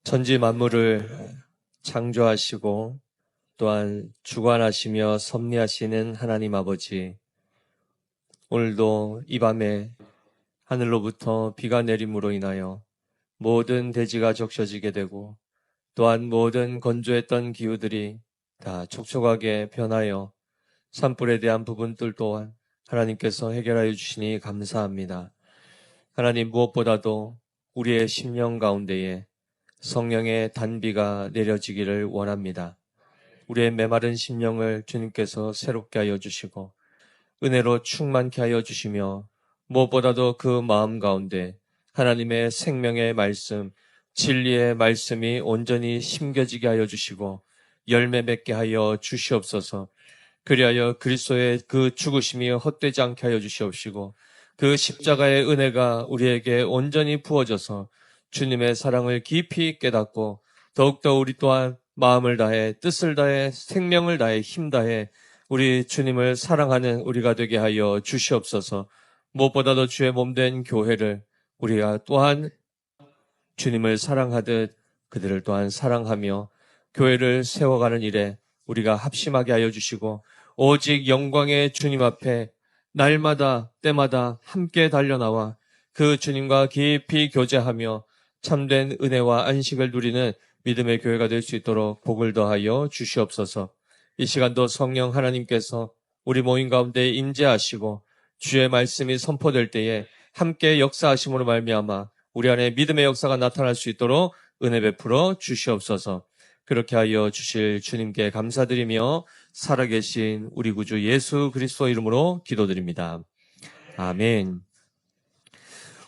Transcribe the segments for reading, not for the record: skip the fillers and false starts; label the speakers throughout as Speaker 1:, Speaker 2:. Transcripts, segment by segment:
Speaker 1: 천지 만물을 창조하시고 또한 주관하시며 섭리하시는 하나님 아버지, 오늘도 이 밤에 하늘로부터 비가 내림으로 인하여 모든 대지가 적셔지게 되고 또한 모든 건조했던 기후들이 다 촉촉하게 변하여 산불에 대한 부분들 또한 하나님께서 해결하여 주시니 감사합니다. 하나님, 무엇보다도 우리의 심령 가운데에 성령의 단비가 내려지기를 원합니다. 우리의 메마른 심령을 주님께서 새롭게 하여 주시고 은혜로 충만케 하여 주시며 무엇보다도 그 마음 가운데 하나님의 생명의 말씀, 진리의 말씀이 온전히 심겨지게 하여 주시고 열매 맺게 하여 주시옵소서. 그리하여 그리스도의 그 죽으심이 헛되지 않게 하여 주시옵시고 그 십자가의 은혜가 우리에게 온전히 부어져서 주님의 사랑을 깊이 깨닫고 더욱더 우리 또한 마음을 다해 뜻을 다해 생명을 다해 힘 다해 우리 주님을 사랑하는 우리가 되게 하여 주시옵소서. 무엇보다도 주의 몸된 교회를 우리가 또한 주님을 사랑하듯 그들을 또한 사랑하며 교회를 세워가는 일에 우리가 합심하게 하여 주시고 오직 영광의 주님 앞에 날마다 때마다 함께 달려나와 그 주님과 깊이 교제하며 참된 은혜와 안식을 누리는 믿음의 교회가 될 수 있도록 복을 더하여 주시옵소서. 이 시간도 성령 하나님께서 우리 모임 가운데 임재하시고 주의 말씀이 선포될 때에 함께 역사하심으로 말미암아 우리 안에 믿음의 역사가 나타날 수 있도록 은혜 베풀어 주시옵소서. 그렇게 하여 주실 주님께 감사드리며 살아계신 우리 구주 예수 그리스도 이름으로 기도드립니다. 아멘.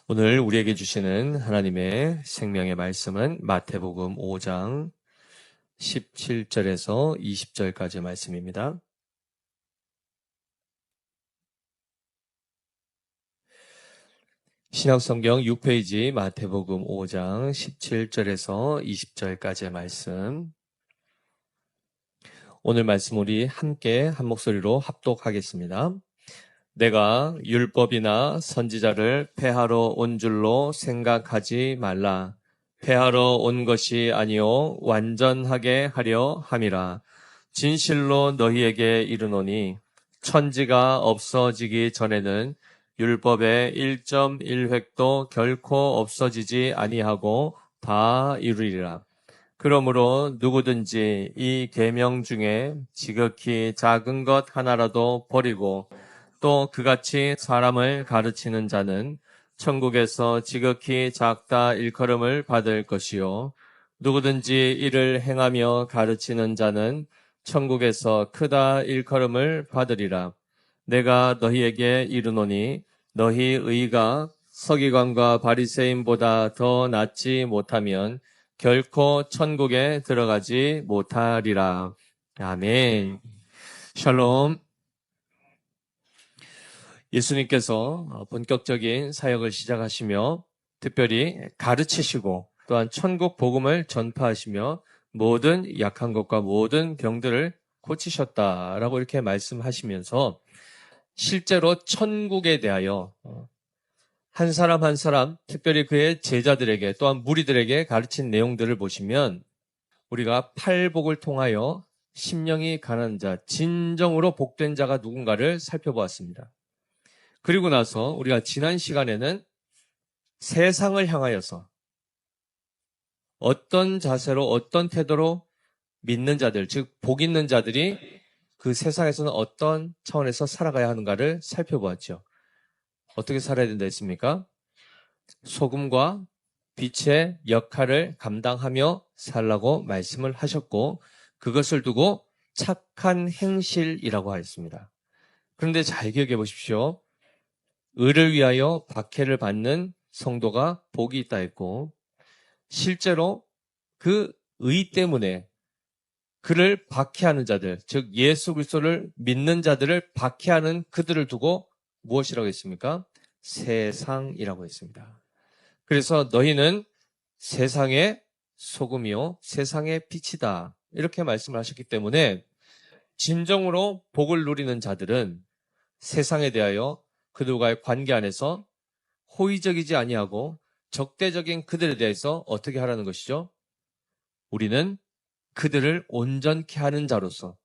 Speaker 1: 오늘 우리에게 주시는 하나님의 생명의 말씀은 마태복음 5장 17절에서 20절까지 말씀입니다. 신약성경 6페이지 마태복음 5장 17절에서 20절까지의 말씀. 오늘 말씀 우리 함께 한 목소리로 합독하겠습니다. 내가 율법이나 선지자를 폐하러 온 줄로 생각하지 말라. 폐하러 온 것이 아니요 완전하게 하려 함이라. 진실로 너희에게 이르노니 천지가 없어지기 전에는 율법의 1.1획도 결코 없어지지 아니하고 다 이루리라. 그러므로 누구든지 이 계명 중에 지극히 작은 것 하나라도 버리고 또 그같이 사람을 가르치는 자는 천국에서 지극히 작다 일컬음을 받을 것이요 누구든지 이를 행하며 가르치는 자는 천국에서 크다 일컬음을 받으리라. 내가 너희에게 이르노니 너희 의가 서기관과 바리새인보다 더 낫지 못하면 결코 천국에 들어가지 못하리라. 아멘. 샬롬. 예수님께서 본격적인 사역을 시작하시며 특별히 가르치시고 또한 천국 복음을 전파하시며 모든 약한 것과 모든 병들을 고치셨다라고 이렇게 말씀하시면서 실제로 천국에 대하여 한 사람 한 사람, 특별히 그의 제자들에게 또한 무리들에게 가르친 내용들을 보시면 우리가 팔복을 통하여 심령이 가난한 자, 진정으로 복된 자가 누군가를 살펴보았습니다. 그리고 나서 우리가 지난 시간에는 세상을 향하여서 어떤 자세로 어떤 태도로 믿는 자들, 즉 복 있는 자들이 그 세상에서는 어떤 차원에서 살아가야 하는가를 살펴보았죠. 어떻게 살아야 된다 했습니까? 소금과 빛의 역할을 감당하며 살라고 말씀을 하셨고 그것을 두고 착한 행실이라고 하였습니다. 그런데 잘 기억해 보십시오. 의를 위하여 박해를 받는 성도가 복이 있다 했고 실제로 그 의 때문에 그를 박해하는 자들, 즉 예수 그리스도를 믿는 자들을 박해하는 그들을 두고 무엇이라고 했습니까? 세상이라고 했습니다. 그래서 너희는 세상의 소금이요 세상의 빛이다 이렇게 말씀을 하셨기 때문에 진정으로 복을 누리는 자들은 세상에 대하여 그들과의 관계 안에서 호의적이지 아니하고 적대적인 그들에 대해서 어떻게 하라는 것이죠? 우리는 그들을 온전케 하는 자로서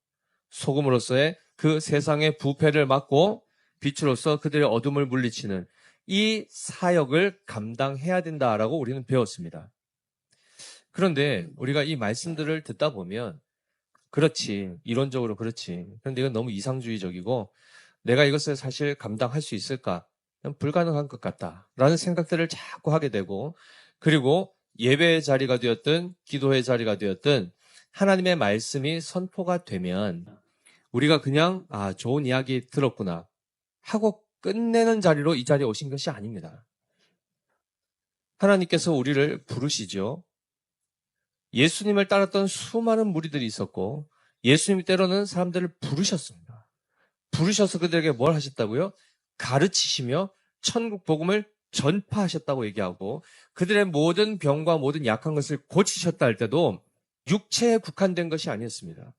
Speaker 1: 소금으로서의 그 세상의 부패를 막고 빛으로서 그들의 어둠을 물리치는 이 사역을 감당해야 된다라고 우리는 배웠습니다. 그런데 우리가 이 말씀들을 듣다 보면 그렇지, 이론적으로 그렇지. 그런데 이건 너무 이상주의적이고 내가 이것을 사실 감당할 수 있을까? 불가능한 것 같다라는 생각들을 자꾸 하게 되고, 그리고 예배의 자리가 되었든 기도의 자리가 되었든 하나님의 말씀이 선포가 되면 우리가 그냥 좋은 이야기 들었구나 하고 끝내는 자리로 이 자리에 오신 것이 아닙니다. 하나님께서 우리를 부르시죠. 예수님을 따랐던 수많은 무리들이 있었고 예수님이 때로는 사람들을 부르셨습니다. 부르셔서 그들에게 뭘 하셨다고요? 가르치시며 천국 복음을 전파하셨다고 얘기하고 그들의 모든 병과 모든 약한 것을 고치셨다 할 때도 육체에 국한된 것이 아니었습니다.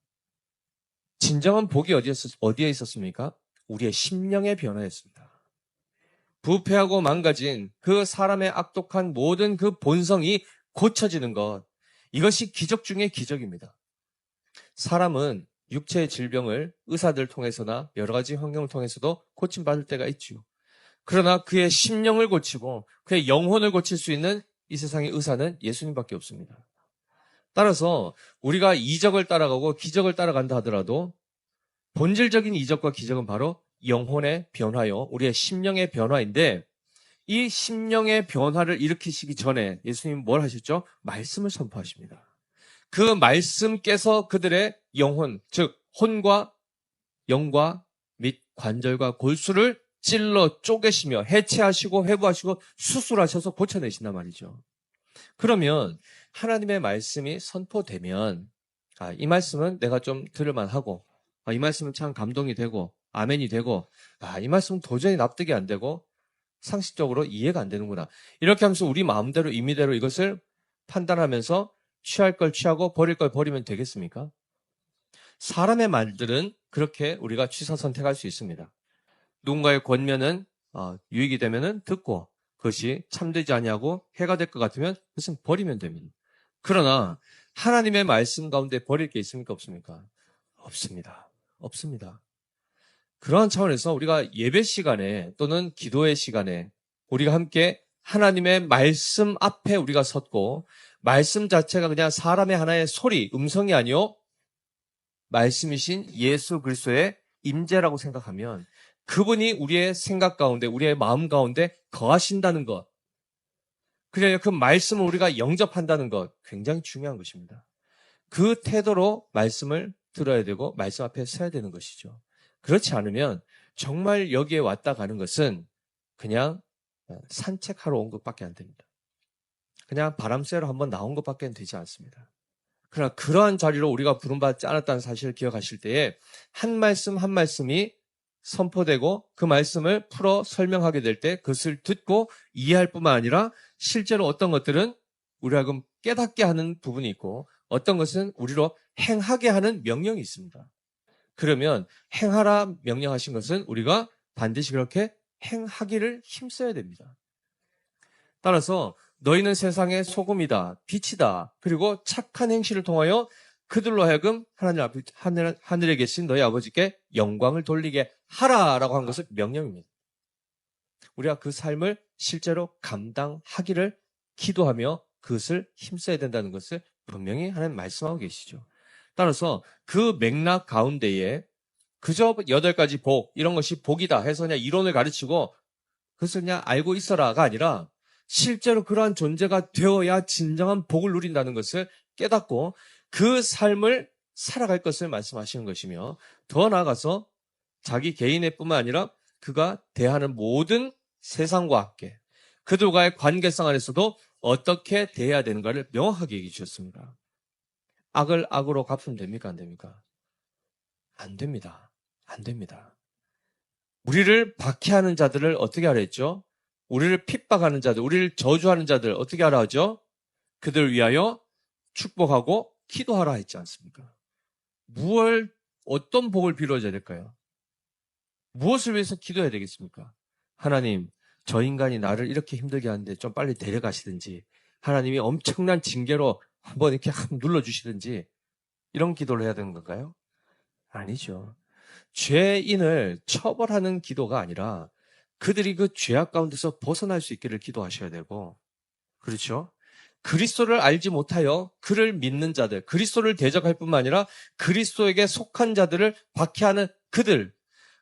Speaker 1: 진정한 복이 어디에 있었습니까? 우리의 심령의 변화였습니다. 부패하고 망가진 그 사람의 악독한 모든 그 본성이 고쳐지는 것, 이것이 기적 중의 기적입니다. 사람은 육체의 질병을 의사들 통해서나 여러 가지 환경을 통해서도 고침받을 때가 있죠. 그러나 그의 심령을 고치고 그의 영혼을 고칠 수 있는 이 세상의 의사는 예수님밖에 없습니다. 따라서 우리가 이적을 따라가고 기적을 따라간다 하더라도 본질적인 이적과 기적은 바로 영혼의 변화요, 우리의 심령의 변화인데 이 심령의 변화를 일으키시기 전에 예수님은 뭘 하셨죠? 말씀을 선포하십니다. 그 말씀께서 그들의 영혼, 즉 혼과 영과 및 관절과 골수를 찔러 쪼개시며 해체하시고 회부하시고 수술하셔서 고쳐내신단 말이죠. 그러면 하나님의 말씀이 선포되면 이 말씀은 내가 좀 들을만하고 이 말씀은 참 감동이 되고 아멘이 되고 이 말씀은 도저히 납득이 안 되고 상식적으로 이해가 안 되는구나. 이렇게 하면서 우리 마음대로 임의대로 이것을 판단하면서 취할 걸 취하고 버릴 걸 버리면 되겠습니까? 사람의 말들은 그렇게 우리가 취사 선택할 수 있습니다. 누군가의 권면은 유익이 되면은 듣고 그것이 참되지 아니하고 해가 될 것 같으면 그것은 버리면 됩니다. 그러나 하나님의 말씀 가운데 버릴 게 있습니까? 없습니까? 없습니다. 없습니다. 그러한 차원에서 우리가 예배 시간에 또는 기도의 시간에 우리가 함께 하나님의 말씀 앞에 우리가 섰고 말씀 자체가 그냥 사람의 하나의 소리, 음성이 아니요 말씀이신 예수 그리스도의 임재라고 생각하면 그분이 우리의 생각 가운데, 우리의 마음 가운데 거하신다는 것, 그래야 그 말씀을 우리가 영접한다는 것, 굉장히 중요한 것입니다. 그 태도로 말씀을 들어야 되고 말씀 앞에 서야 되는 것이죠. 그렇지 않으면 정말 여기에 왔다 가는 것은 그냥 산책하러 온 것밖에 안 됩니다. 그냥 바람 쐬러 한번 나온 것밖에 되지 않습니다. 그러나 그러한 자리로 우리가 부름받지 않았다는 사실을 기억하실 때에 한 말씀 한 말씀이 선포되고 그 말씀을 풀어 설명하게 될 때 그것을 듣고 이해할 뿐만 아니라 실제로 어떤 것들은 우리하고 깨닫게 하는 부분이 있고 어떤 것은 우리로 행하게 하는 명령이 있습니다. 그러면 행하라 명령하신 것은 우리가 반드시 그렇게 행하기를 힘써야 됩니다. 따라서 너희는 세상의 소금이다, 빛이다. 그리고 착한 행실을 통하여 그들로 하여금 하늘에 계신 너희 아버지께 영광을 돌리게 하라라고 한 것은 명령입니다. 우리가 그 삶을 실제로 감당하기를 기도하며 그것을 힘써야 된다는 것을 분명히 하나님 말씀하고 계시죠. 따라서 그 맥락 가운데에 그저 8가지 복, 이런 것이 복이다 해서 그냥 이론을 가르치고 그것을 그냥 알고 있어라가 아니라 실제로 그러한 존재가 되어야 진정한 복을 누린다는 것을 깨닫고 그 삶을 살아갈 것을 말씀하시는 것이며 더 나아가서 자기 개인의 뿐만 아니라 그가 대하는 모든 세상과 함께 그들과의 관계성 안에서도 어떻게 대해야 되는가를 명확하게 얘기해 주셨습니다. 악을 악으로 갚으면 됩니까? 안 됩니까? 안 됩니다. 안 됩니다. 우리를 박해하는 자들을 어떻게 하라 했죠? 우리를 핍박하는 자들, 우리를 저주하는 자들 어떻게 하라 하죠? 그들을 위하여 축복하고 기도하라 했지 않습니까? 어떤 복을 빌어줘야 될까요? 무엇을 위해서 기도해야 되겠습니까? 하나님, 저 인간이 나를 이렇게 힘들게 하는데 좀 빨리 데려가시든지 하나님이 엄청난 징계로 한번 이렇게 눌러주시든지 이런 기도를 해야 되는 건가요? 아니죠. 죄인을 처벌하는 기도가 아니라 그들이 그 죄악 가운데서 벗어날 수 있기를 기도하셔야 되고, 그렇죠? 그리스도를 알지 못하여 그를 믿는 자들, 그리스도를 대적할 뿐만 아니라 그리스도에게 속한 자들을 박해하는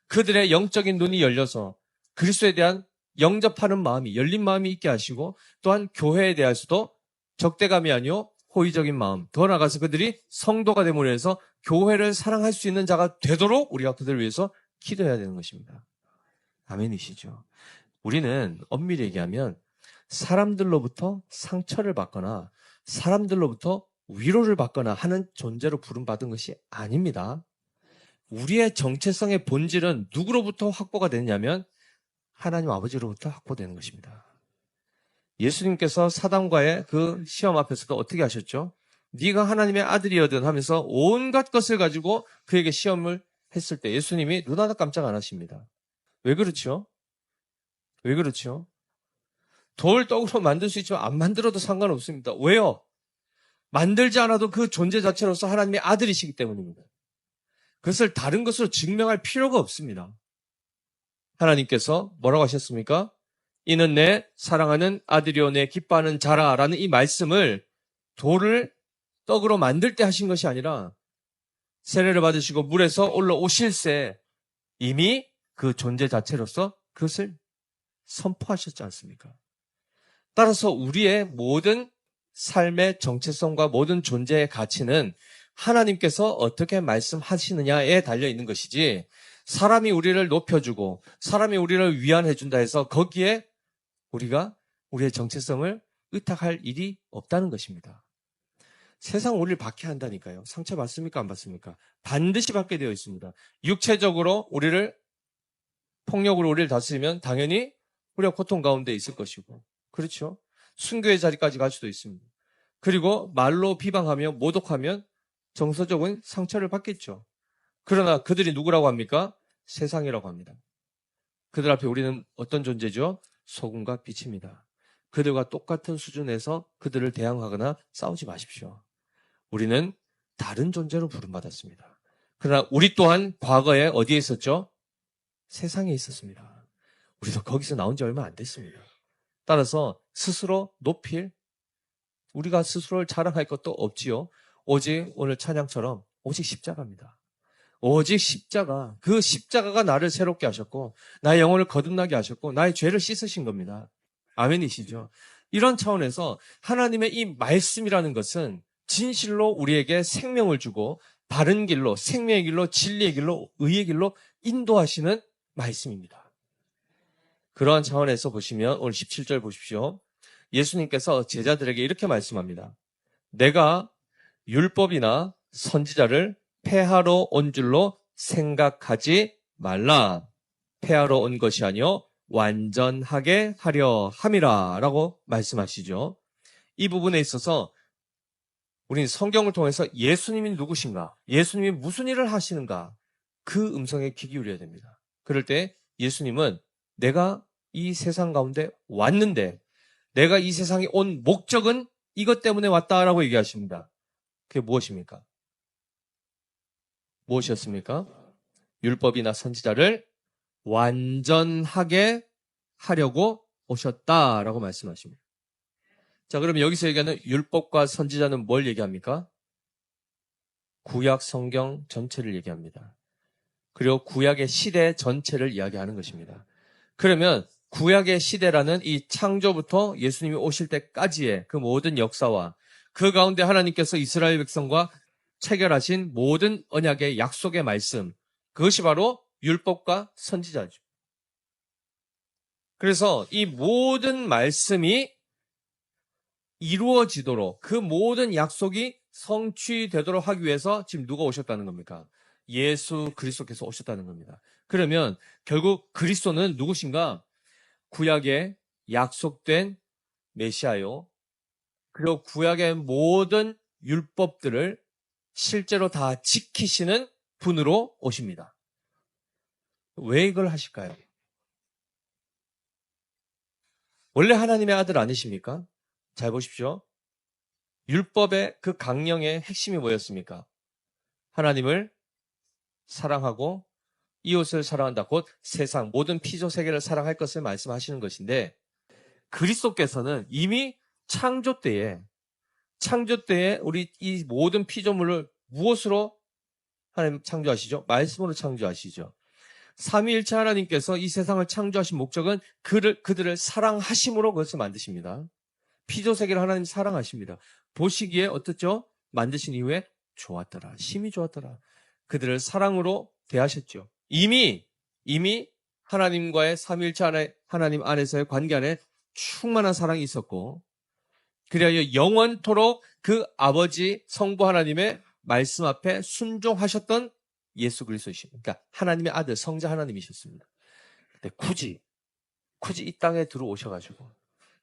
Speaker 1: 그들의 영적인 눈이 열려서 그리스도에 대한 영접하는 마음이, 열린 마음이 있게 하시고, 또한 교회에 대해서도 적대감이 아니요 호의적인 마음, 더 나아가서 그들이 성도가 됨으로 해서 교회를 사랑할 수 있는 자가 되도록 우리가 그들을 위해서 기도해야 되는 것입니다. 아멘이시죠? 우리는 엄밀히 얘기하면 사람들로부터 상처를 받거나 사람들로부터 위로를 받거나 하는 존재로 부름받은 것이 아닙니다. 우리의 정체성의 본질은 누구로부터 확보가 되느냐면 하나님 아버지로부터 확보되는 것입니다. 예수님께서 사단과의 그 시험 앞에서도 어떻게 하셨죠? 네가 하나님의 아들이거든 하면서 온갖 것을 가지고 그에게 시험을 했을 때 예수님이 눈 하나 깜짝 안 하십니다. 왜 그렇죠? 왜 그렇죠? 돌 떡으로 만들 수 있지만 안 만들어도 상관없습니다. 왜요? 만들지 않아도 그 존재 자체로서 하나님의 아들이시기 때문입니다. 그것을 다른 것으로 증명할 필요가 없습니다. 하나님께서 뭐라고 하셨습니까? 이는 내 사랑하는 아들이요 내 기뻐하는 자라라는 이 말씀을 돌을 떡으로 만들 때 하신 것이 아니라 세례를 받으시고 물에서 올라오실새 이미 그 존재 자체로서 그것을 선포하셨지 않습니까? 따라서 우리의 모든 삶의 정체성과 모든 존재의 가치는 하나님께서 어떻게 말씀하시느냐에 달려있는 것이지 사람이 우리를 높여주고 사람이 우리를 위안해준다 해서 거기에 우리가 우리의 정체성을 의탁할 일이 없다는 것입니다. 세상 우리를 박해한다니까요. 상처 받습니까? 안 받습니까? 반드시 받게 되어 있습니다. 육체적으로 우리를 폭력으로 우리를 다스리면 당연히 우리가 고통 가운데 있을 것이고, 그렇죠? 순교의 자리까지 갈 수도 있습니다. 그리고 말로 비방하며 모독하면 정서적인 상처를 받겠죠. 그러나 그들이 누구라고 합니까? 세상이라고 합니다. 그들 앞에 우리는 어떤 존재죠? 소금과 빛입니다. 그들과 똑같은 수준에서 그들을 대항하거나 싸우지 마십시오. 우리는 다른 존재로 부름받았습니다. 그러나 우리 또한 과거에 어디에 있었죠? 세상에 있었습니다. 우리도 거기서 나온 지 얼마 안 됐습니다. 따라서 스스로 높일, 우리가 스스로를 자랑할 것도 없지요. 오직 오늘 찬양처럼 오직 십자가입니다. 오직 십자가, 그 십자가가 나를 새롭게 하셨고 나의 영혼을 거듭나게 하셨고 나의 죄를 씻으신 겁니다. 아멘이시죠? 이런 차원에서 하나님의 이 말씀이라는 것은 진실로 우리에게 생명을 주고 바른 길로, 생명의 길로, 진리의 길로, 의의 길로 인도하시는 말씀입니다. 그러한 차원에서 보시면 오늘 17절 보십시오. 예수님께서 제자들에게 이렇게 말씀합니다. 내가 율법이나 선지자를 폐하러 온 줄로 생각하지 말라. 폐하러 온 것이 아니요 완전하게 하려 함이라 라고 말씀하시죠. 이 부분에 있어서 우리는 성경을 통해서 예수님이 누구신가, 예수님이 무슨 일을 하시는가, 그 음성에 귀 기울여야 됩니다. 그럴 때 예수님은 내가 이 세상 가운데 왔는데 내가 이 세상에 온 목적은 이것 때문에 왔다라고 얘기하십니다. 그게 무엇입니까? 무엇이었습니까? 율법이나 선지자를 완전하게 하려고 오셨다라고 말씀하십니다. 자, 그러면 여기서 얘기하는 율법과 선지자는 뭘 얘기합니까? 구약 성경 전체를 얘기합니다. 그리고 구약의 시대 전체를 이야기하는 것입니다. 그러면 구약의 시대라는 이 창조부터 예수님이 오실 때까지의 그 모든 역사와 그 가운데 하나님께서 이스라엘 백성과 체결하신 모든 언약의 약속의 말씀, 그것이 바로 율법과 선지자죠. 그래서 이 모든 말씀이 이루어지도록, 그 모든 약속이 성취되도록 하기 위해서 지금 누가 오셨다는 겁니까? 예수 그리스도께서 오셨다는 겁니다. 그러면 결국 그리스도는 누구신가? 구약에 약속된 메시아요. 그리고 구약의 모든 율법들을 실제로 다 지키시는 분으로 오십니다. 왜 이걸 하실까요? 원래 하나님의 아들 아니십니까? 잘 보십시오. 율법의 그 강령의 핵심이 뭐였습니까? 하나님을 사랑하고 이웃을 사랑한다. 곧 세상 모든 피조 세계를 사랑할 것을 말씀하시는 것인데, 그리스도께서는 이미 창조 때에 우리 이 모든 피조물을 무엇으로 하나님 창조하시죠? 말씀으로 창조하시죠. 삼위일체 하나님께서 이 세상을 창조하신 목적은 그들을 사랑하심으로 그것을 만드십니다. 피조 세계를 하나님 사랑하십니다. 보시기에 어떻죠? 만드신 이후에 좋았더라. 심히 좋았더라. 그들을 사랑으로 대하셨죠. 이미 하나님과의 삼위일체 하나님 안에서의 관계 안에 충만한 사랑이 있었고, 그리하여 영원토록 그 아버지 성부 하나님의 말씀 앞에 순종하셨던 예수 그리스도이십니다. 그러니까 하나님의 아들 성자 하나님이셨습니다. 근데 굳이 이 땅에 들어오셔가지고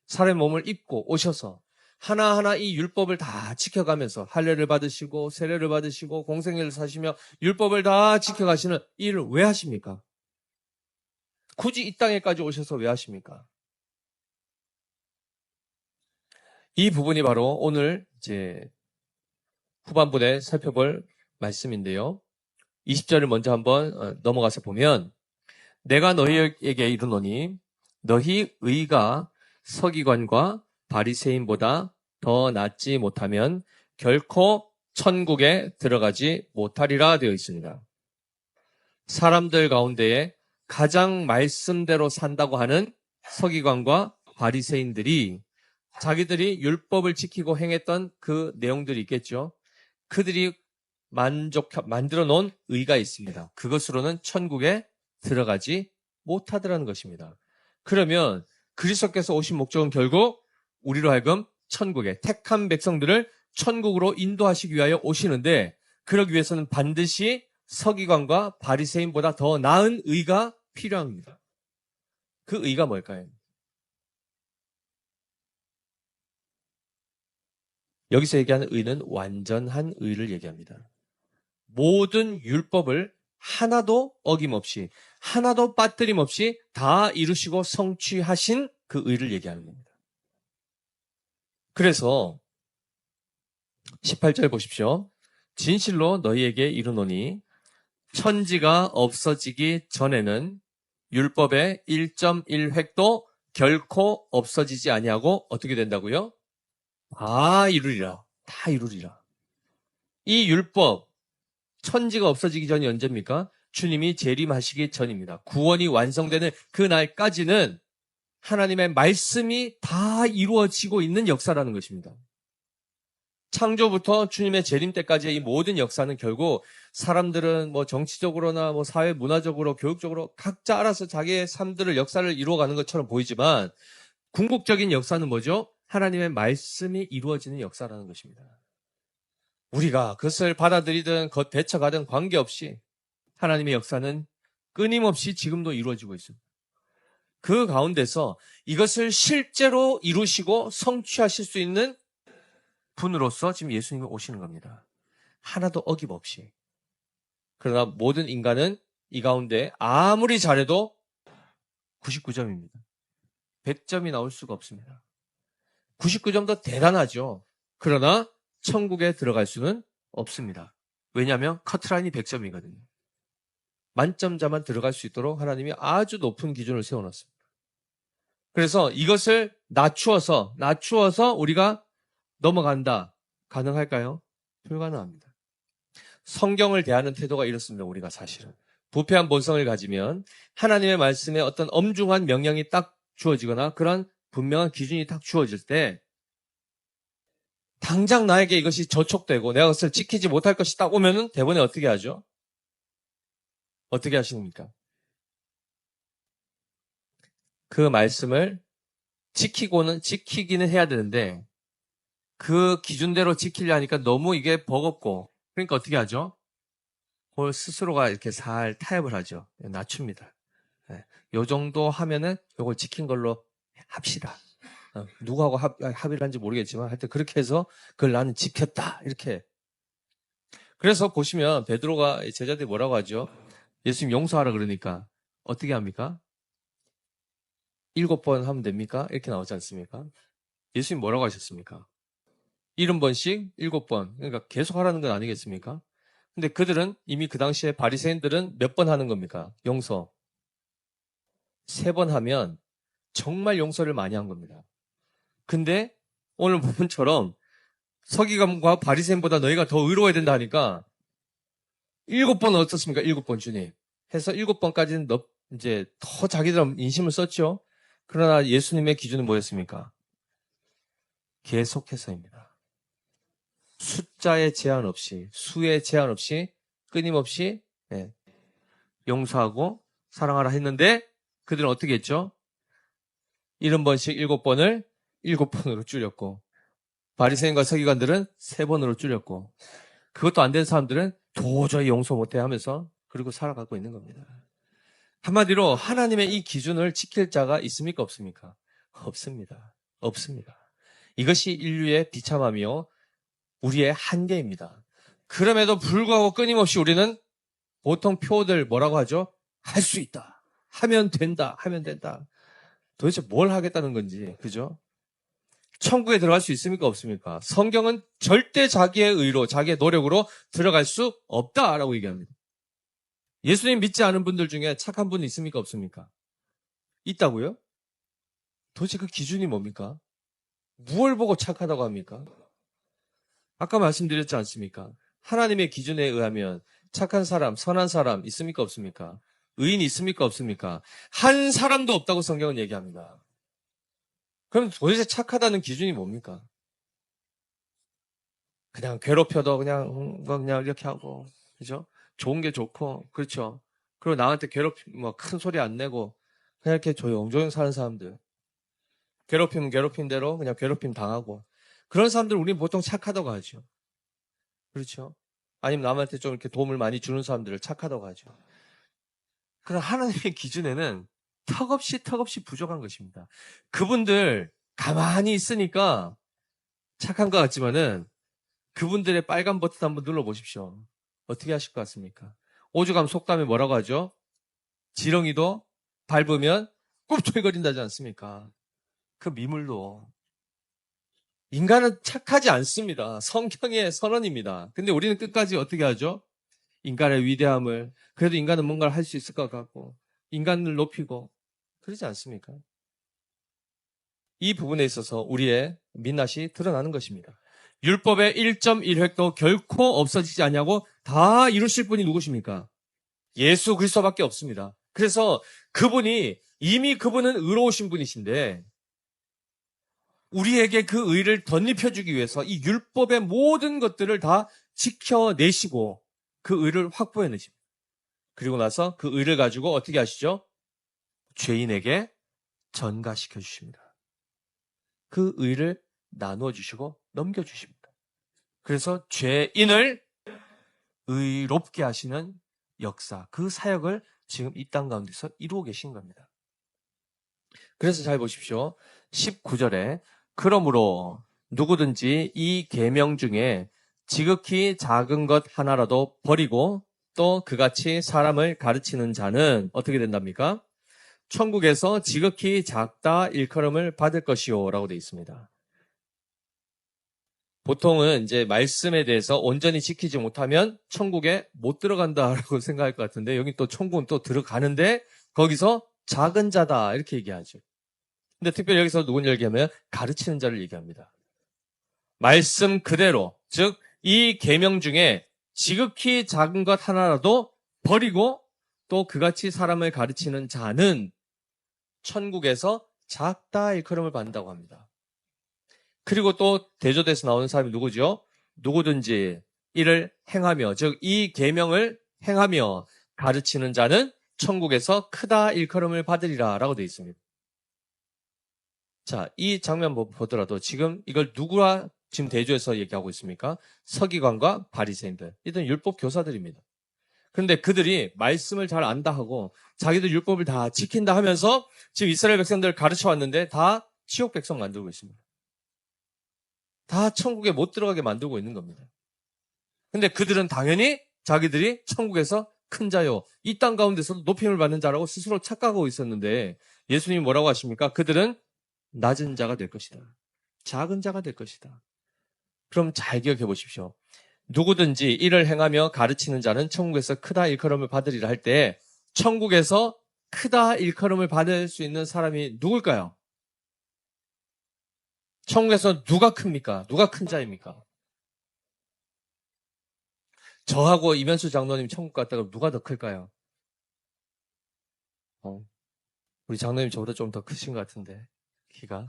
Speaker 1: 사람의 몸을 입고 오셔서 하나하나 이 율법을 다 지켜가면서 할례를 받으시고 세례를 받으시고 공생애를 사시며 율법을 다 지켜가시는 이 일을 왜 하십니까? 굳이 이 땅에까지 오셔서 왜 하십니까? 이 부분이 바로 오늘 이제 후반부에 살펴볼 말씀인데요. 20절을 먼저 한번 넘어가서 보면, 내가 너희에게 이르노니 너희 의가 서기관과 바리새인보다 더 낫지 못하면 결코 천국에 들어가지 못하리라 되어 있습니다. 사람들 가운데에 가장 말씀대로 산다고 하는 서기관과 바리새인들이 자기들이 율법을 지키고 행했던 그 내용들이 있겠죠. 그들이 만들어 놓은 의가 있습니다. 그것으로는 천국에 들어가지 못하더라는 것입니다. 그러면 그리스도께서 오신 목적은 결국 우리로 하여금 천국에, 택한 백성들을 천국으로 인도하시기 위하여 오시는데, 그러기 위해서는 반드시 서기관과 바리새인보다 더 나은 의가 필요합니다. 그 의가 뭘까요? 여기서 얘기하는 의는 완전한 의를 얘기합니다. 모든 율법을 하나도 어김없이, 하나도 빠뜨림 없이 다 이루시고 성취하신 그 의를 얘기하는 겁니다. 그래서 18절 보십시오. 진실로 너희에게 이르노니 천지가 없어지기 전에는 율법의 1.1획도 결코 없어지지 아니하고 어떻게 된다고요? 다 이루리라. 다 이루리라. 이 율법, 천지가 없어지기 전이 언제입니까? 주님이 재림하시기 전입니다. 구원이 완성되는 그 날까지는 하나님의 말씀이 다 이루어지고 있는 역사라는 것입니다. 창조부터 주님의 재림 때까지의 이 모든 역사는 결국 사람들은 뭐 정치적으로나 뭐 사회 문화적으로 교육적으로 각자 알아서 자기의 삶들을 역사를 이루어가는 것처럼 보이지만, 궁극적인 역사는 뭐죠? 하나님의 말씀이 이루어지는 역사라는 것입니다. 우리가 그것을 받아들이든 겉배쳐가든 관계없이 하나님의 역사는 끊임없이 지금도 이루어지고 있습니다. 그 가운데서 이것을 실제로 이루시고 성취하실 수 있는 분으로서 지금 예수님이 오시는 겁니다. 하나도 어김없이. 그러나 모든 인간은 이 가운데 아무리 잘해도 99점입니다. 100점이 나올 수가 없습니다. 99점도 대단하죠. 그러나 천국에 들어갈 수는 없습니다. 왜냐하면 커트라인이 100점이거든요. 만점자만 들어갈 수 있도록 하나님이 아주 높은 기준을 세워놨습니다. 그래서 이것을 낮추어서 우리가 넘어간다. 가능할까요? 불가능합니다. 성경을 대하는 태도가 이렇습니다. 우리가 사실은 부패한 본성을 가지면 하나님의 말씀에 어떤 엄중한 명령이 딱 주어지거나 그런 분명한 기준이 딱 주어질 때, 당장 나에게 이것이 저촉되고 내가 그것을 지키지 못할 것이 딱 오면은 대본에 어떻게 하죠? 어떻게 하십니까? 그 말씀을 지키기는 해야 되는데 그 기준대로 지키려 하니까 너무 이게 버겁고, 그러니까 어떻게 하죠? 그걸 스스로가 이렇게 살 타협을 하죠. 낮춥니다. 요 정도 하면은 요걸 지킨 걸로 합시다. 누구하고 합의를 한지 모르겠지만 하여튼 그렇게 해서 그걸 나는 지켰다. 이렇게. 그래서 보시면 베드로가 제자들이 뭐라고 하죠? 예수님 용서하라 그러니까 어떻게 합니까? 7번 하면 됩니까? 이렇게 나오지 않습니까? 예수님 뭐라고 하셨습니까? 70번씩 7번. 그러니까 계속 하라는 건 아니겠습니까? 근데 그들은 이미 그 당시에 바리새인들은 몇 번 하는 겁니까? 용서. 3번 하면 정말 용서를 많이 한 겁니다. 근데 오늘 부분처럼 서기관과 바리새인보다 너희가 더 의로워야 된다 하니까 7번 어떻습니까? 7번 주님. 해서 7번까지는 이제 더 자기들 인심을 썼죠. 그러나 예수님의 기준은 뭐였습니까? 계속해서입니다. 숫자의 제한 없이, 수의 제한 없이, 끊임없이 용서하고 사랑하라 했는데 그들은 어떻게 했죠? 70번씩 7번을 7번으로 줄였고 바리새인과 서기관들은 3번으로 줄였고 그것도 안 된 사람들은 도저히 용서 못해 하면서 그리고 살아가고 있는 겁니다. 한마디로 하나님의 이 기준을 지킬 자가 있습니까? 없습니까? 없습니다. 없습니다. 이것이 인류의 비참함이요 우리의 한계입니다. 그럼에도 불구하고 끊임없이 우리는 보통 표들 뭐라고 하죠? 할 수 있다. 하면 된다. 하면 된다. 도대체 뭘 하겠다는 건지, 그죠? 천국에 들어갈 수 있습니까? 없습니까? 성경은 절대 자기의 의로, 자기의 노력으로 들어갈 수 없다라고 얘기합니다. 예수님 믿지 않은 분들 중에 착한 분 있습니까? 없습니까? 있다고요? 도대체 그 기준이 뭡니까? 무엇을 보고 착하다고 합니까? 아까 말씀드렸지 않습니까? 하나님의 기준에 의하면 착한 사람, 선한 사람 있습니까? 없습니까? 의인이 있습니까? 없습니까? 한 사람도 없다고 성경은 얘기합니다. 그럼 도대체 착하다는 기준이 뭡니까? 그냥 괴롭혀도 그냥 이렇게 하고, 그죠? 좋은 게 좋고, 그렇죠? 그리고 나한테 큰 소리 안 내고, 그냥 이렇게 조용조용 사는 사람들. 괴롭히면 괴롭힌 대로 그냥 괴롭힘 당하고. 그런 사람들 우리는 보통 착하다고 하죠. 그렇죠? 아니면 남한테 좀 이렇게 도움을 많이 주는 사람들을 착하다고 하죠. 그러나 하나님의 기준에는 턱없이 부족한 것입니다. 그분들 가만히 있으니까 착한 것 같지만은 그분들의 빨간 버튼 한번 눌러보십시오. 어떻게 하실 것 같습니까? 오죽하면 속담에 뭐라고 하죠? 지렁이도 밟으면 꿈틀거린다지 않습니까? 그 미물로. 인간은 착하지 않습니다. 성경의 선언입니다. 근데 우리는 끝까지 어떻게 하죠? 인간의 위대함을, 그래도 인간은 뭔가를 할 수 있을 것 같고, 인간을 높이고, 그러지 않습니까? 이 부분에 있어서 우리의 민낯이 드러나는 것입니다. 율법의 1.1획도 결코 없어지지 않냐고 다 이루실 분이 누구십니까? 예수 그리스도밖에 없습니다. 그래서 이미 그분은 의로우신 분이신데 우리에게 그 의를 덧입혀주기 위해서 이 율법의 모든 것들을 다 지켜내시고 그 의를 확보해내십니다. 그리고 나서 그 의를 가지고 어떻게 하시죠? 죄인에게 전가시켜 주십니다. 그 의를 나누어 주시고 넘겨 주십니다. 그래서 죄인을 의롭게 하시는 역사, 그 사역을 지금 이 땅 가운데서 이루고 계신 겁니다. 그래서 잘 보십시오. 19절에 그러므로 누구든지 이 계명 중에 지극히 작은 것 하나라도 버리고 또 그같이 사람을 가르치는 자는 어떻게 된답니까? 천국에서 지극히 작다 일컬음을 받을 것이요 라고 되어 있습니다. 보통은 이제 말씀에 대해서 온전히 지키지 못하면 천국에 못 들어간다라고 생각할 것 같은데 여기 또 천국은 또 들어가는데 거기서 작은 자다 이렇게 얘기하죠. 근데 특별히 여기서 누구를 얘기하면 가르치는 자를 얘기합니다. 말씀 그대로, 즉 이 계명 중에 지극히 작은 것 하나라도 버리고 또 그같이 사람을 가르치는 자는 천국에서 작다 일컬음을 받는다고 합니다. 그리고 또 대조돼서 나오는 사람이 누구죠? 누구든지 이를 행하며, 즉 이 계명을 행하며 가르치는 자는 천국에서 크다 일컬음을 받으리라 라고 되어 있습니다. 자, 이 장면 보더라도 지금 이걸 누구와 지금 대조해서 얘기하고 있습니까? 서기관과 바리새인들. 이들은 율법 교사들입니다. 그런데 그들이 말씀을 잘 안다 하고 자기들 율법을 다 지킨다 하면서 지금 이스라엘 백성들을 가르쳐 왔는데 다 지옥 백성 만들고 있습니다. 다 천국에 못 들어가게 만들고 있는 겁니다. 근데 그들은 당연히 자기들이 천국에서 큰 자요, 이 땅 가운데서도 높임을 받는 자라고 스스로 착각하고 있었는데 예수님이 뭐라고 하십니까? 그들은 낮은 자가 될 것이다. 작은 자가 될 것이다. 그럼 잘 기억해 보십시오. 누구든지 이를 행하며 가르치는 자는 천국에서 크다 일컬음을 받으리라 할 때 천국에서 크다 일컬음을 받을 수 있는 사람이 누굴까요? 천국에서 누가 큽니까? 누가 큰 자입니까? 저하고 이면수 장로님 천국 갔다가 누가 더 클까요? 우리 장로님 저보다 좀 더 크신 것 같은데 키가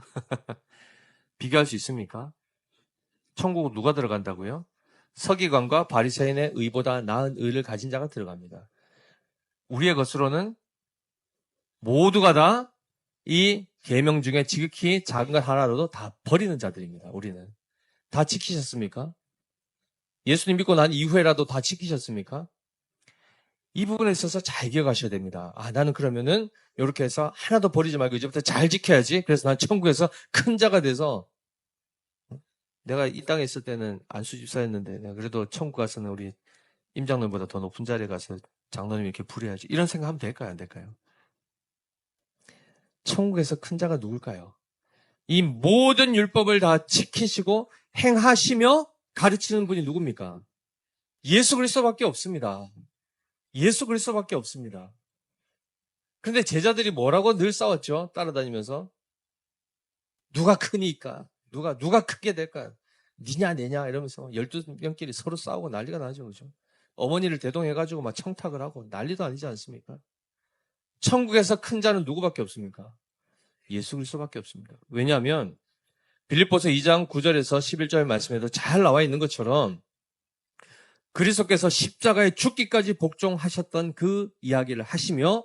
Speaker 1: 비교할 수 있습니까? 천국 누가 들어간다고요? 서기관과 바리새인의 의보다 나은 의를 가진 자가 들어갑니다. 우리의 것으로는 모두가 다 이 계명 중에 지극히 작은 것 하나로도 다 버리는 자들입니다. 우리는 다 지키셨습니까? 예수님 믿고 난 이후에라도 다 지키셨습니까? 이 부분에 있어서 잘 기억하셔야 됩니다. 나는 그러면은 이렇게 해서 하나도 버리지 말고 이제부터 잘 지켜야지. 그래서 난 천국에서 큰 자가 돼서 내가 이 땅에 있을 때는 안수 집사였는데 내가 그래도 천국 가서는 우리 임장로보다 더 높은 자리에 가서 장로님 이렇게 부려야지. 이런 생각하면 될까요? 안 될까요? 천국에서 큰 자가 누굴까요? 이 모든 율법을 다 지키시고 행하시며 가르치는 분이 누굽니까? 예수 그리스도밖에 없습니다. 예수 그리스도밖에 없습니다. 그런데 제자들이 뭐라고 늘 싸웠죠? 따라다니면서 누가 크니까 누가 크게 될까? 니냐 내냐 이러면서 12명끼리 서로 싸우고 난리가 나죠. 그죠? 어머니를 대동해가지고 막 청탁을 하고 난리도 아니지 않습니까? 천국에서 큰 자는 누구밖에 없습니까? 예수 그리스도밖에 없습니다. 왜냐하면 빌립보서 2장 9절에서 11절 말씀에도 잘 나와 있는 것처럼 그리스도께서 십자가에 죽기까지 복종하셨던 그 이야기를 하시며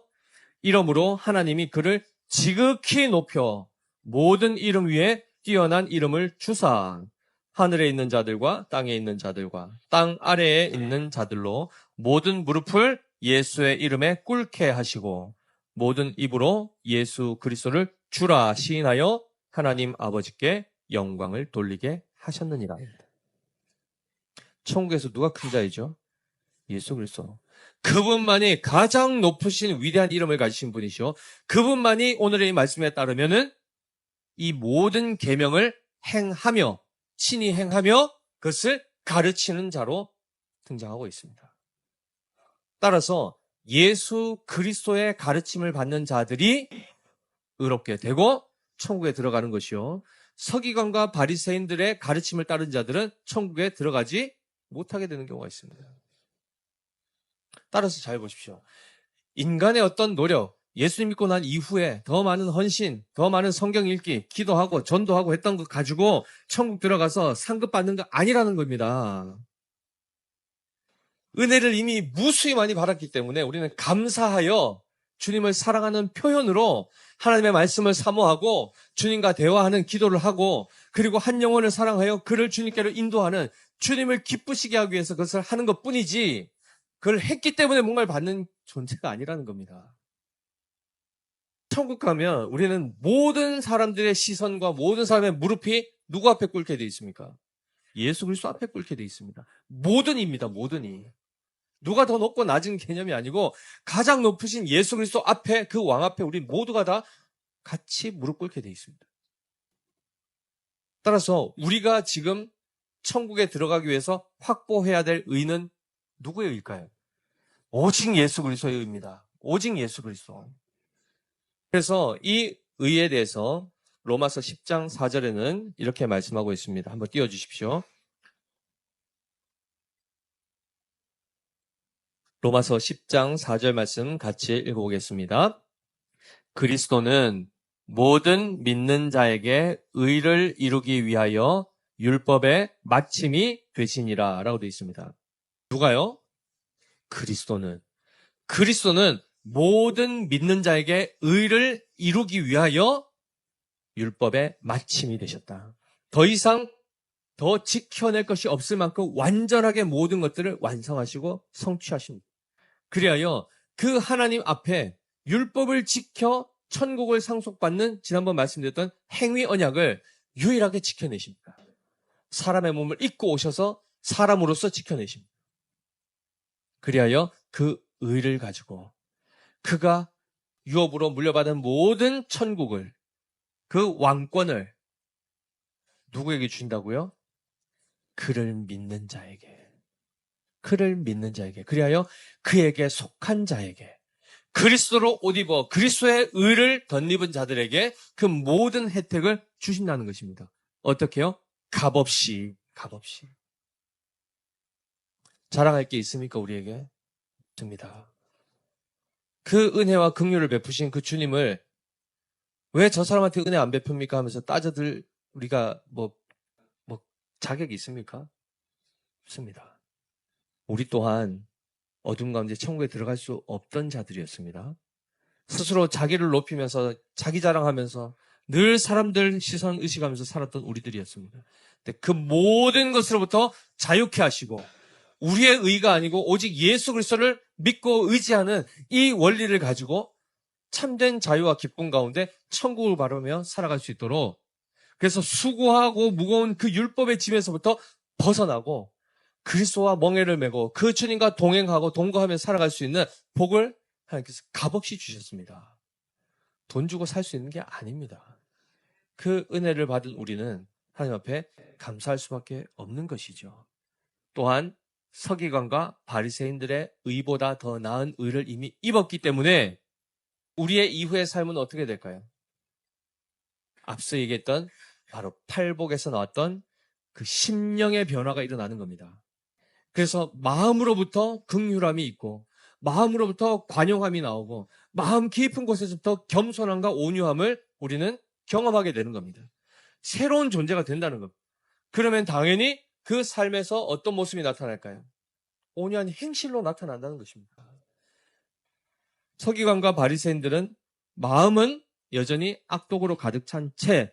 Speaker 1: 이러므로 하나님이 그를 지극히 높여 모든 이름 위에 뛰어난 이름을 주사 하늘에 있는 자들과 땅에 있는 자들과 땅 아래에 있는 자들로 모든 무릎을 예수의 이름에 꿇게 하시고 모든 입으로 예수 그리스도를 주라 시인하여 하나님 아버지께 영광을 돌리게 하셨느니라. 천국에서 누가 큰 자이죠? 예수 그리스도. 그분만이 가장 높으신 위대한 이름을 가지신 분이시오. 그분만이 오늘의 이 말씀에 따르면은 이 모든 계명을 행하며 친히 행하며 그것을 가르치는 자로 등장하고 있습니다. 따라서 예수 그리스도의 가르침을 받는 자들이 의롭게 되고 천국에 들어가는 것이요. 서기관과 바리새인들의 가르침을 따른 자들은 천국에 들어가지 못하게 되는 경우가 있습니다. 따라서 잘 보십시오. 인간의 어떤 노력, 예수님 믿고 난 이후에 더 많은 헌신, 더 많은 성경 읽기, 기도하고 전도하고 했던 것 가지고 천국 들어가서 상급 받는 거 아니라는 겁니다. 은혜를 이미 무수히 많이 받았기 때문에 우리는 감사하여 주님을 사랑하는 표현으로 하나님의 말씀을 사모하고 주님과 대화하는 기도를 하고 그리고 한 영혼을 사랑하여 그를 주님께로 인도하는 주님을 기쁘시게 하기 위해서 그것을 하는 것뿐이지 그걸 했기 때문에 뭔가를 받는 존재가 아니라는 겁니다. 천국 가면 우리는 모든 사람들의 시선과 모든 사람의 무릎이 누구 앞에 꿇게 돼 있습니까? 예수 그리스도 앞에 꿇게 돼 있습니다. 모든입니다. 모든이. 누가 더 높고 낮은 개념이 아니고 가장 높으신 예수 그리스도 앞에 그 왕 앞에 우리 모두가 다 같이 무릎 꿇게 돼 있습니다. 따라서 우리가 지금 천국에 들어가기 위해서 확보해야 될 의는 누구의 의일까요? 오직 예수 그리스도의 의입니다. 오직 예수 그리스도. 그래서 이 의에 대해서 로마서 10장 4절에는 이렇게 말씀하고 있습니다. 한번 띄워주십시오. 로마서 10장 4절 말씀 같이 읽어보겠습니다. 그리스도는 모든 믿는 자에게 의를 이루기 위하여 율법의 마침이 되시니라 라고 되어 있습니다. 누가요? 그리스도는 모든 믿는 자에게 의를 이루기 위하여 율법의 마침이 되셨다. 더 이상 더 지켜낼 것이 없을 만큼 완전하게 모든 것들을 완성하시고 성취하십니다. 그리하여 그 하나님 앞에 율법을 지켜 천국을 상속받는 지난번 말씀드렸던 행위 언약을 유일하게 지켜내십니다. 사람의 몸을 입고 오셔서 사람으로서 지켜내십니다. 그리하여 그 의를 가지고 그가 유업으로 물려받은 모든 천국을 그 왕권을 누구에게 주신다고요? 그를 믿는 자에게, 그를 믿는 자에게, 그리하여 그에게 속한 자에게, 그리스도로 옷 입어 그리스도의 의를 덧입은 자들에게 그 모든 혜택을 주신다는 것입니다. 어떻게요? 값없이, 값없이. 자랑할 게 있습니까, 우리에게? 없습니다. 그 은혜와 긍휼을 베푸신 그 주님을 왜 저 사람한테 은혜 안 베풉니까 하면서 따져들 우리가 뭐 자격이 있습니까? 없습니다. 우리 또한 어둠 가운데 천국에 들어갈 수 없던 자들이었습니다. 스스로 자기를 높이면서 자기 자랑하면서 늘 사람들 시선 의식하면서 살았던 우리들이었습니다. 근데 그 모든 것으로부터 자유케 하시고 우리의 의가 아니고 오직 예수 그리스도를 믿고 의지하는 이 원리를 가지고 참된 자유와 기쁨 가운데 천국을 바라며 살아갈 수 있도록, 그래서 수고하고 무거운 그 율법의 짐에서부터 벗어나고 그리스도와 멍에를 메고 그 주님과 동행하고 동거하며 살아갈 수 있는 복을 하나님께서 값없이 주셨습니다. 돈 주고 살 수 있는 게 아닙니다. 그 은혜를 받은 우리는 하나님 앞에 감사할 수밖에 없는 것이죠. 또한 서기관과 바리새인들의 의보다 더 나은 의를 이미 입었기 때문에 우리의 이후의 삶은 어떻게 될까요? 앞서 얘기했던 바로 팔복에서 나왔던 그 심령의 변화가 일어나는 겁니다. 그래서 마음으로부터 긍휼함이 있고 마음으로부터 관용함이 나오고 마음 깊은 곳에서부터 겸손함과 온유함을 우리는 경험하게 되는 겁니다. 새로운 존재가 된다는 겁니다. 그러면 당연히 그 삶에서 어떤 모습이 나타날까요? 온유한 행실로 나타난다는 것입니다. 서기관과 바리새인들은 마음은 여전히 악독으로 가득 찬 채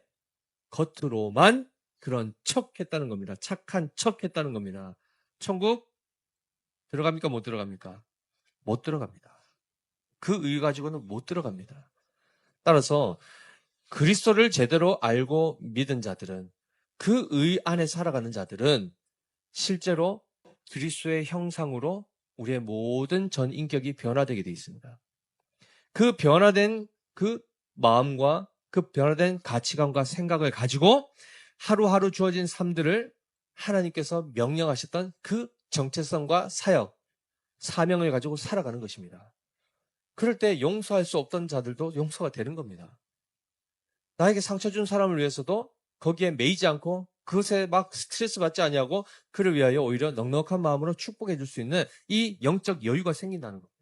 Speaker 1: 겉으로만 그런 척했다는 겁니다. 착한 척했다는 겁니다. 천국 들어갑니까? 못 들어갑니까? 못 들어갑니다. 그 의 가지고는 못 들어갑니다. 따라서 그리스도를 제대로 알고 믿은 자들은, 그 의 안에 살아가는 자들은 실제로 그리스도의 형상으로 우리의 모든 전 인격이 변화되게 되어 있습니다. 그 변화된 그 마음과 그 변화된 가치관과 생각을 가지고 하루하루 주어진 삶들을 하나님께서 명령하셨던 그 정체성과 사역, 사명을 가지고 살아가는 것입니다. 그럴 때 용서할 수 없던 자들도 용서가 되는 겁니다. 나에게 상처 준 사람을 위해서도 거기에 매이지 않고 그것에 막 스트레스 받지 아니하고 그를 위하여 오히려 넉넉한 마음으로 축복해 줄 수 있는 이 영적 여유가 생긴다는 겁니다.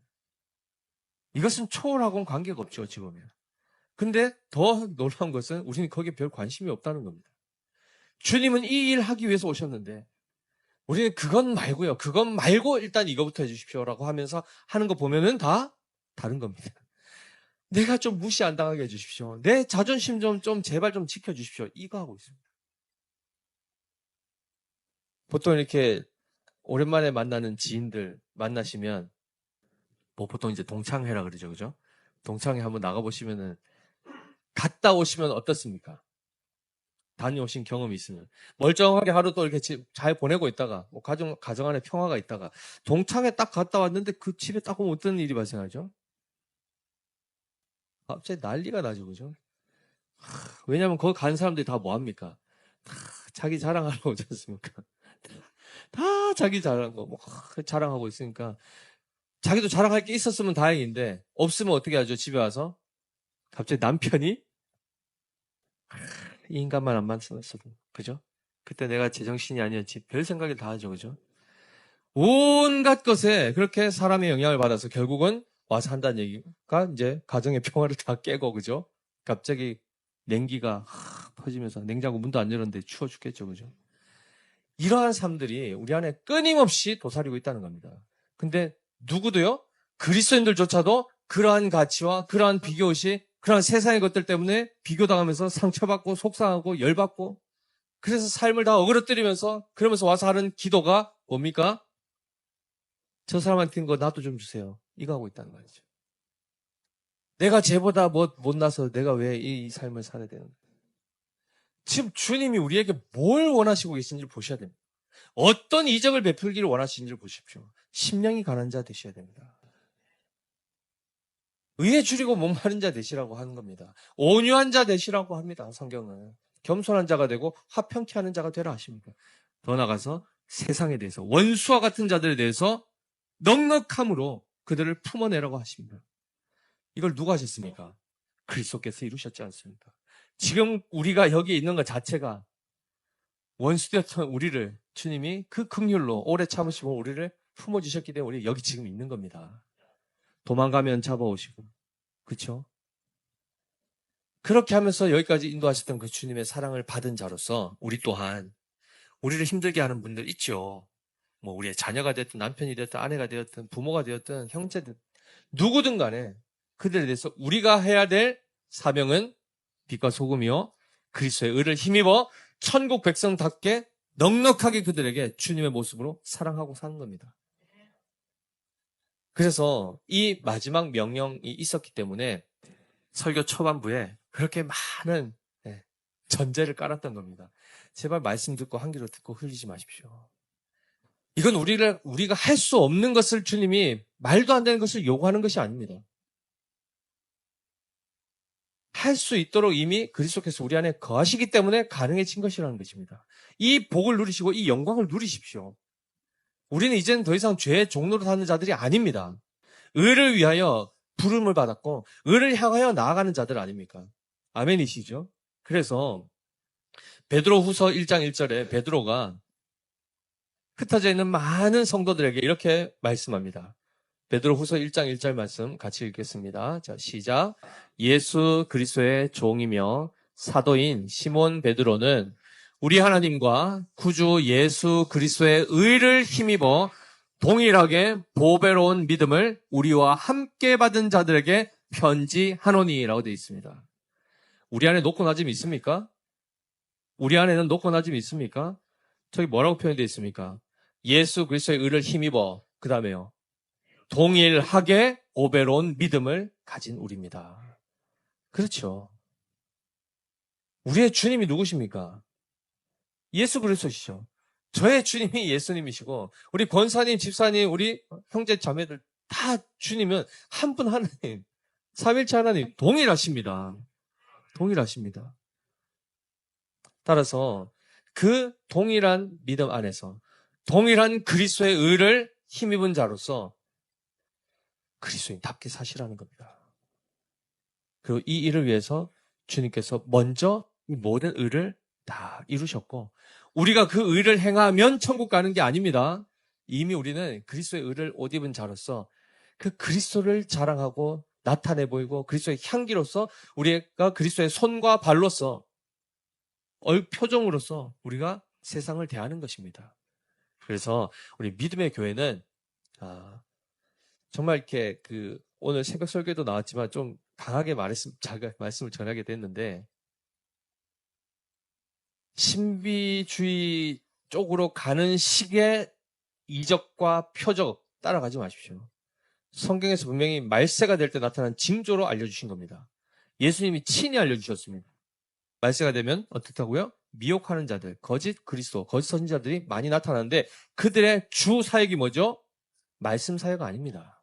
Speaker 1: 이것은 초월하고는 관계가 없죠, 어찌 보면. 근데 더 놀라운 것은 우리는 거기에 별 관심이 없다는 겁니다. 주님은 이 일 하기 위해서 오셨는데 우리는 그건 말고요. 그건 말고 일단 이거부터 해주십시오라고 하면서 하는 거 보면은 다 다른 겁니다. 내가 좀 무시 안 당하게 해주십시오. 내 자존심 좀 제발 좀 지켜주십시오. 이거 하고 있습니다. 보통 이렇게 오랜만에 만나는 지인들 만나시면 뭐 보통 이제 동창회라 그러죠, 그죠? 동창회 한번 나가보시면은 갔다 오시면 어떻습니까? 다녀오신 경험이 있으면 멀쩡하게 하루 또 이렇게 잘 보내고 있다가 뭐 가정 안에 평화가 있다가 동창회 딱 갔다 왔는데 그 집에 딱 오면 어떤 일이 발생하죠? 갑자기 난리가 나죠, 그죠? 왜냐하면 거기 간 사람들이 다 뭐합니까? 다 자기 자랑하러 오지 않습니까? 다 자기 자랑 뭐 자랑하고 있으니까 자기도 자랑할 게 있었으면 다행인데 없으면 어떻게 하죠? 집에 와서 갑자기 남편이 이 인간만 안 만났어도, 그죠? 그때 내가 제정신이 아니었지. 별 생각을 다 하죠, 그죠? 온갖 것에 그렇게 사람의 영향을 받아서 결국은 와서 한다는 얘기가 이제 가정의 평화를 다 깨고, 그죠? 갑자기 냉기가 퍼지면서 냉장고 문도 안 열었는데 추워 죽겠죠, 그죠? 이러한 삶들이 우리 안에 끊임없이 도사리고 있다는 겁니다. 근데 누구도요? 그리스도인들조차도 그러한 가치와 그러한 비교의식, 그러한 세상의 것들 때문에 비교당하면서 상처받고 속상하고 열받고 그래서 삶을 다 어그러뜨리면서 그러면서 와서 하는 기도가 뭡니까? 저 사람한테 거 나도 좀 주세요. 이거 하고 있다는 말이죠. 내가 쟤보다 못나서 내가 왜 이 삶을 살아야 되는가? 지금 주님이 우리에게 뭘 원하시고 계신지를 보셔야 됩니다. 어떤 이적을 베풀기를 원하시는지를 보십시오. 심령이 가난 자 되셔야 됩니다. 의에 줄이고 목마른 자 되시라고 하는 겁니다. 온유한 자 되시라고 합니다. 성경은. 겸손한 자가 되고 화평케 하는 자가 되라 하십니다. 더 나아가서 세상에 대해서, 원수와 같은 자들에 대해서 넉넉함으로 그들을 품어내라고 하십니다. 이걸 누가 하셨습니까? 그리스도께서 이루셨지 않습니까? 지금 우리가 여기 있는 것 자체가 원수되었던 우리를 주님이 그 긍휼로 오래 참으시고 우리를 품어주셨기 때문에 우리 여기 지금 있는 겁니다. 도망가면 잡아오시고, 그렇죠? 그렇게 하면서 여기까지 인도하셨던 그 주님의 사랑을 받은 자로서 우리 또한 우리를 힘들게 하는 분들 있죠. 뭐 우리의 자녀가 됐든 남편이 됐든 아내가 되었든 부모가 되었든 형제든 누구든 간에 그들에 대해서 우리가 해야 될 사명은 빛과 소금이요 그리스도의 의를 힘입어 천국 백성답게 넉넉하게 그들에게 주님의 모습으로 사랑하고 사는 겁니다. 그래서 이 마지막 명령이 있었기 때문에 설교 초반부에 그렇게 많은 전제를 깔았던 겁니다. 제발 말씀 듣고 한 귀로 듣고 흘리지 마십시오. 이건 우리가 할 수 없는 것을 주님이 말도 안 되는 것을 요구하는 것이 아닙니다. 할 수 있도록 이미 그리스도께서 우리 안에 거하시기 때문에 가능해진 것이라는 것입니다. 이 복을 누리시고 이 영광을 누리십시오. 우리는 이제는 더 이상 죄의 종로로 사는 자들이 아닙니다. 의를 위하여 부름을 받았고 의를 향하여 나아가는 자들 아닙니까? 아멘이시죠? 그래서 베드로후서 1장 1절에 베드로가 흩어져 있는 많은 성도들에게 이렇게 말씀합니다. 베드로후서 1장 1절 말씀 같이 읽겠습니다. 자, 시작. 예수 그리스도의 종이며 사도인 시몬 베드로는 우리 하나님과 구주 예수 그리스도의 의를 힘입어 동일하게 보배로운 믿음을 우리와 함께 받은 자들에게 편지하노니라고 되어 있습니다. 우리 안에 높고 낮음이 있습니까? 우리 안에는 높고 낮음이 있습니까? 저기 뭐라고 표현되어 있습니까? 예수 그리스도의 의를 힘입어 그 다음에요. 동일하게 보배로운 믿음을 가진 우리입니다. 그렇죠. 우리의 주님이 누구십니까? 예수 그리스도시죠. 저의 주님이 예수님이시고 우리 권사님, 집사님, 우리 형제 자매들 다 주님은 한 분 하나님, 삼일체 하나님 동일하십니다. 동일하십니다. 따라서 그 동일한 믿음 안에서 동일한 그리스도의 의를 힘입은 자로서 그리스도인답게 사시라는 겁니다. 그리고 이 일을 위해서 주님께서 먼저 이 모든 의를 다 이루셨고 우리가 그 의를 행하면 천국 가는 게 아닙니다. 이미 우리는 그리스도의 의를 옷 입은 자로서 그 그리스도를 자랑하고 나타내 보이고 그리스도의 향기로서 우리가 그리스도의 손과 발로서 표정으로서 우리가 세상을 대하는 것입니다. 그래서 우리 믿음의 교회는 정말 이렇게 오늘 새벽 설교도 나왔지만 좀 강하게 말씀을 전하게 됐는데 신비주의 쪽으로 가는 식의 이적과 표적 따라가지 마십시오. 성경에서 분명히 말세가 될 때 나타난 징조로 알려주신 겁니다. 예수님이 친히 알려주셨습니다. 말세가 되면 어떻다고요? 미혹하는 자들, 거짓 그리스도, 거짓 선지자들이 많이 나타나는데 그들의 주 사역이 뭐죠? 말씀 사역 아닙니다.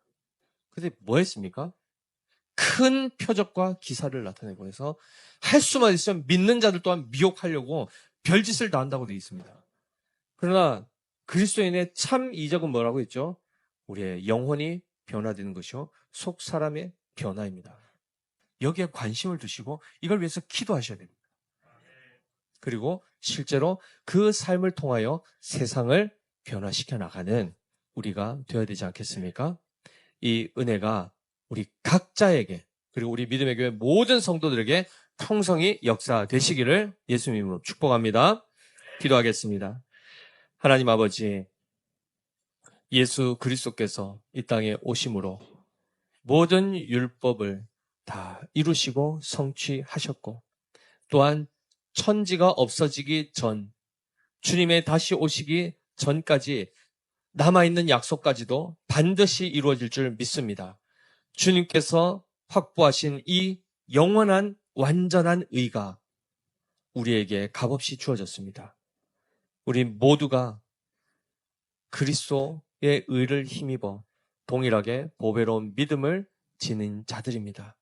Speaker 1: 그들이 뭐 했습니까? 큰 표적과 기사를 나타내고 해서 할 수만 있으면 믿는 자들 또한 미혹하려고 별짓을 다 한다고 되어 있습니다. 그러나 그리스도인의 참 이적은 뭐라고 했죠? 우리의 영혼이 변화되는 것이요 속 사람의 변화입니다. 여기에 관심을 두시고 이걸 위해서 기도하셔야 됩니다. 그리고 실제로 그 삶을 통하여 세상을 변화시켜 나가는 우리가 되어야 되지 않겠습니까? 이 은혜가 우리 각자에게 그리고 우리 믿음의 교회 모든 성도들에게 풍성히 역사되시기를 예수님 이름으로 축복합니다. 기도하겠습니다. 하나님 아버지, 예수 그리스도께서 이 땅에 오심으로 모든 율법을 다 이루시고 성취하셨고 또한 천지가 없어지기 전 주님의 다시 오시기 전까지 남아있는 약속까지도 반드시 이루어질 줄 믿습니다. 주님께서 확보하신 이 영원한 완전한 의가 우리에게 값없이 주어졌습니다. 우리 모두가 그리스도의 의를 힘입어 동일하게 보배로운 믿음을 지닌 자들입니다.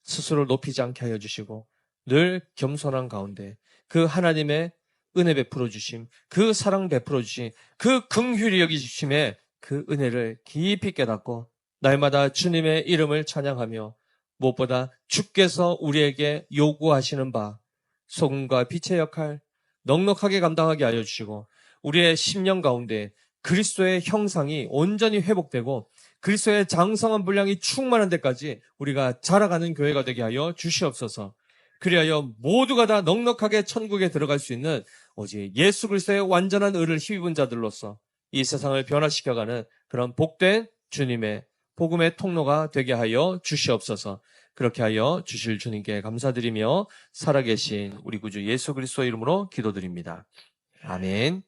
Speaker 1: 스스로 높이지 않게 하여 주시고 늘 겸손한 가운데 그 하나님의 은혜 베풀어 주심, 그 사랑 베풀어 주심, 그 긍휼히 여기 주심에 그 은혜를 깊이 깨닫고 날마다 주님의 이름을 찬양하며 무엇보다 주께서 우리에게 요구하시는 바 소금과 빛의 역할 넉넉하게 감당하게 하여 주시고 우리의 심령 가운데 그리스도의 형상이 온전히 회복되고 그리스도의 장성한 분량이 충만한 데까지 우리가 자라가는 교회가 되게 하여 주시옵소서. 그리하여 모두가 다 넉넉하게 천국에 들어갈 수 있는 오직 예수 그리스도의 완전한 의를 힘입은 자들로서 이 세상을 변화시켜가는 그런 복된 주님의 복음의 통로가 되게 하여 주시옵소서. 그렇게 하여 주실 주님께 감사드리며 살아계신 우리 구주 예수 그리스도 이름으로 기도드립니다. 아멘.